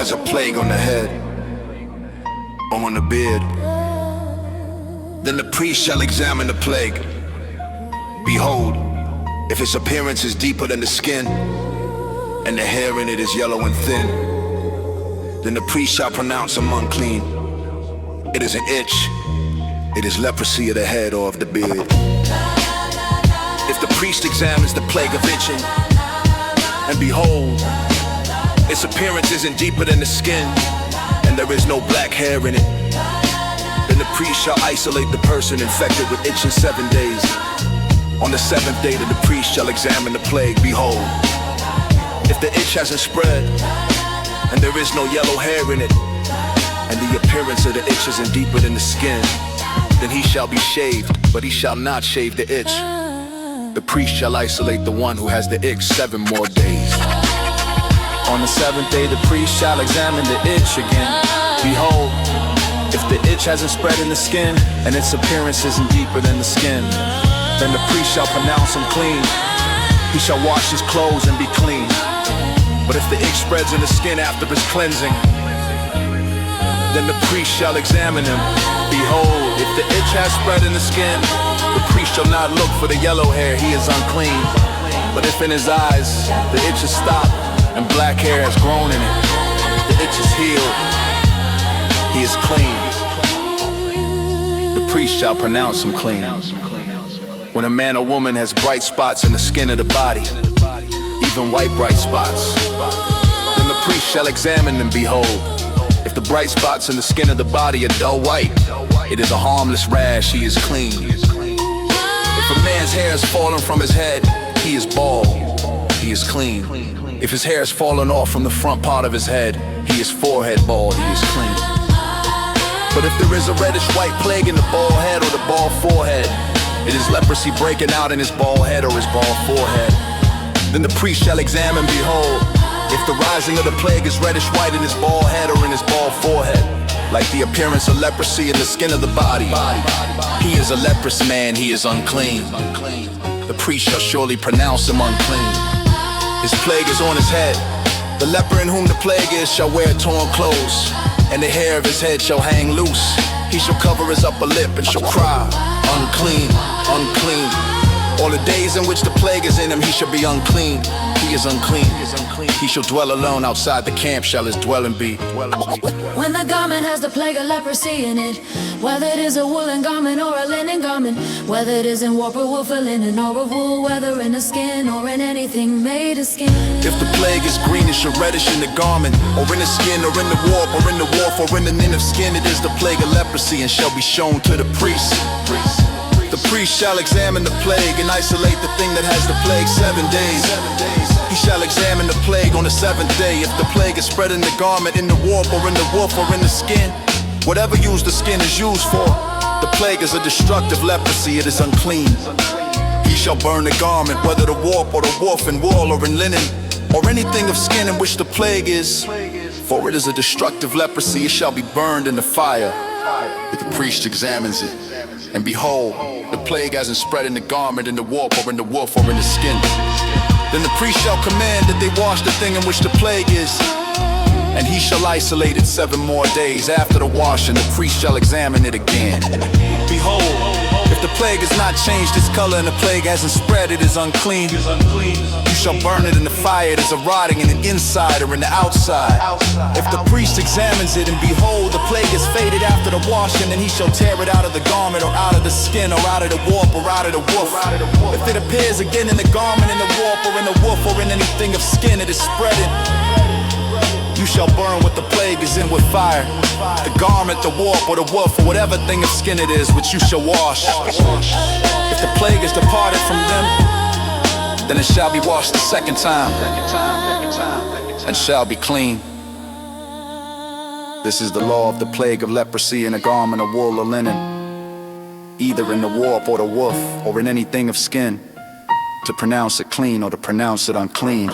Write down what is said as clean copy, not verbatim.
has a plague on the head or on the beard, then the priest shall examine the plague. Behold, if its appearance is deeper than the skin, and the hair in it is yellow and thin, then the priest shall pronounce him unclean. It is an itch. It is leprosy of the head or of the beard. If the priest examines the plague of itching, and behold, its appearance isn't deeper than the skin, and there is no black hair in it, then the priest shall isolate the person infected with itching 7 days. On the 7th day that the priest shall examine the plague, behold, if the itch hasn't spread, and there is no yellow hair in it, and the appearance of the itch isn't deeper than the skin, then he shall be shaved, but he shall not shave the itch. The priest shall isolate the one who has the itch 7 more days. On the 7th day the priest shall examine the itch again. Behold, if the itch hasn't spread in the skin, and its appearance isn't deeper than the skin, then the priest shall pronounce him clean. He shall wash his clothes and be clean. But if the itch spreads in the skin after his cleansing, then the priest shall examine him. Behold, if the itch has spread in the skin, the priest shall not look for the yellow hair, he is unclean. But if in his eyes the itch is stopped, and black hair has grown in it, the itch is healed, he is clean. The priest shall pronounce him clean. When a man or woman has bright spots in the skin of the body, even white bright spots, then the priest shall examine them. Behold, if the bright spots in the skin of the body are dull white, it is a harmless rash, he is clean. If a man's hair has fallen from his head, he is bald, he is clean. If his hair has fallen off from the front part of his head, he is forehead bald, he is clean. But if there is a reddish white plague in the bald head or the bald forehead, it is leprosy breaking out in his bald head or his bald forehead. Then the priest shall examine, behold, if the rising of the plague is reddish white in his bald head or in his bald forehead, like the appearance of leprosy in the skin of the body, he is a leprous man, he is unclean. The priest shall surely pronounce him unclean. His plague is on his head. The leper in whom the plague is shall wear torn clothes, and the hair of his head shall hang loose. He shall cover his upper lip and shall cry, unclean, unclean. All the days in which the plague is in him, he shall be unclean. He is unclean. He shall dwell alone outside the camp, shall his dwelling be. When the garment has the plague of leprosy in it, whether it is a woolen garment or a linen garment, whether it is in warp or wool for linen or of wool, whether in the skin or in anything made of skin. If the plague is greenish or reddish in the garment, or in the skin, or in the warp, or in the warp, or in the nin of skin, it is the plague of leprosy, and shall be shown to the priest. The priest shall examine the plague and isolate the thing that has the plague 7 days. He shall examine the plague on the 7th day. If the plague is spread in the garment, in the warp, or in the woof, or in the skin, whatever use the skin is used for, the plague is a destructive leprosy, it is unclean. He shall burn the garment, whether the warp or the woof, in wool or in linen, or anything of skin in which the plague is, for it is a destructive leprosy, it shall be burned in the fire. If the priest examines it, and behold, the plague hasn't spread in the garment, in the warp, or in the woof, or in the skin, then the priest shall command that they wash the thing in which the plague is, and he shall isolate it 7 more days. After the washing, the priest shall examine it again. Behold, if the plague has not changed its color and the plague hasn't spread, it is unclean. You shall burn it in the fire, it is a rotting in the inside or in the outside. If the priest examines it and behold, the plague is faded after the washing, then he shall tear it out of the garment or out of the skin or out of the warp or out of the woof. If it appears again in the garment, in the warp, or in the woof, or in anything of skin, it is spreading. You shall burn what the plague is in with fire, the garment, the warp, or the woof, or whatever thing of skin it is which you shall wash. If the plague is departed from them, then it shall be washed the 2nd time, and shall be clean. This is the law of the plague of leprosy in a garment of wool or linen, either in the warp or the woof, or in anything of skin, to pronounce it clean or to pronounce it unclean.